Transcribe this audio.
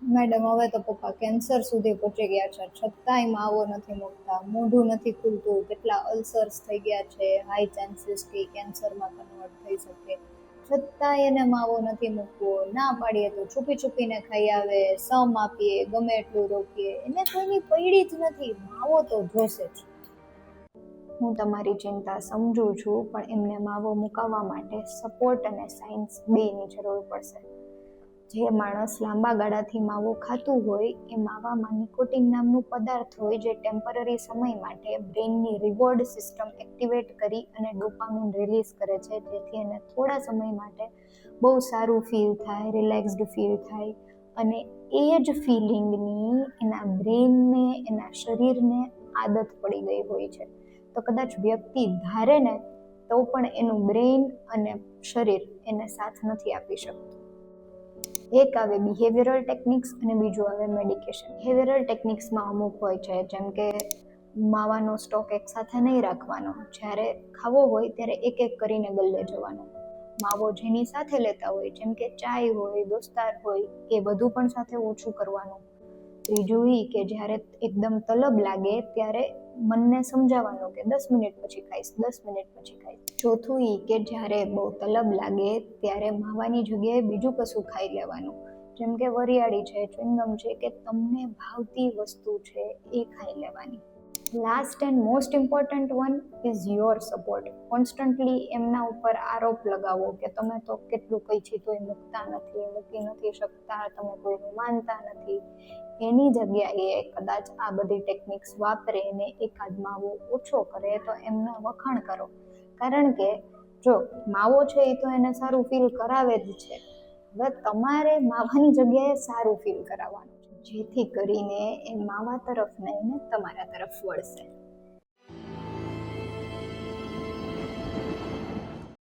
Madam હવે તો પપ્પા કેન્સર સુધી પહોંચી ગયા છે, છતાંય માવો નથી મૂકતા, મોઢું નથી ખુલતું, કેટલા અલ્સર્સ થઈ ગયા છે, હાઈ ચાન્સીસ કે કેન્સરમાં કન્વર્ટ થઈ શકે, છતાંય એને માવો નથી મૂકવો. ના પાડીએ તો છુપી છુપીને ખાઈ આવે, સમ આપીએ, ગમે એટલું રોકીએ, એને કોઈની પૈડી જ નથી, માવો તો જોશે જ. હું તમારી ચિંતા સમજું છું, પણ એમને માવો મુકાવવા માટે સપોર્ટ અને સાયન્સ બેની જરૂર પડશે. જે માણસ લાંબા ગાળાથી માવો ખાતું હોય એ માવામાં નિકોટિન નામનું પદાર્થ હોય જે ટેમ્પરરી સમય માટે બ્રેઇનની રિવોર્ડ સિસ્ટમ એક્ટિવેટ કરી અને ડોપામિન રિલીઝ કરે છે, જેથી એને થોડા સમય માટે બહુ સારું ફીલ થાય, રિલેક્સ્ડ ફીલ થાય, અને એ જ ફિલિંગની એના બ્રેઇનને, એના શરીરને આદત પડી ગઈ હોય છે. તો કદાચ વ્યક્તિ ધારે ને તો પણ એનું બ્રેઇન અને શરીર એને સાથ નથી આપી શકતું. એક આવે બિહેવિયરલ ટેકનિક્સ અને બીજું આવે મેડિકેશન. બિહેવિયરલ ટેકનિક્સમાં અમુક હોય છે, જેમ કે માવાનો સ્ટોક એક સાથે નહીં રાખવાનો, જ્યારે ખાવો હોય ત્યારે એક એક કરીને ગલ્લે જવાનો. માવો જેની સાથે લેતા હોય, જેમ કે ચાય હોય, દોસ્તાર હોય, એ બધું પણ સાથે ઓછું કરવાનું. ત્રીજું એ કે જ્યારે એકદમ તલબ લાગે ત્યારે મનને સમજાવવાનું કે 10 મિનિટ પછી ખાઈશ, 10 મિનિટ પછી ખાઈશ. ચોથું એ કે જ્યારે બહુ તલબ લાગે ત્યારે માવાની જગ્યાએ બીજું કશું ખાઈ લેવાનું, જેમ કે વરિયાળી છે, ચ્યુઇંગમ છે, કે તમને ભાવતી વસ્તુ છે એ ખાઈ લેવાની. Last and most important one is your support. Constantly એમના ઉપર આરોપ લગાવો કે તમે તો કેટલું કહી છે તોય મૂકતા નથી, મૂકી નથી શકતા, તમે કોઈનું માનતા નથી. એની જગ્યાએ કદાચ આ બધી ટેકનિક્સ વાપરે ને એકાદ માવો ઓછો કરે તો એમના વખાણ કરો, કારણ કે જો માવો છે એ તો એને સારું ફીલ કરાવે જ છે. હવે તમારે માવાની જગ્યાએ સારું ફીલ કરાવવાનું છે, જેથી કરીને એ માવા તરફ નહીં ને તમારા તરફ વળશે.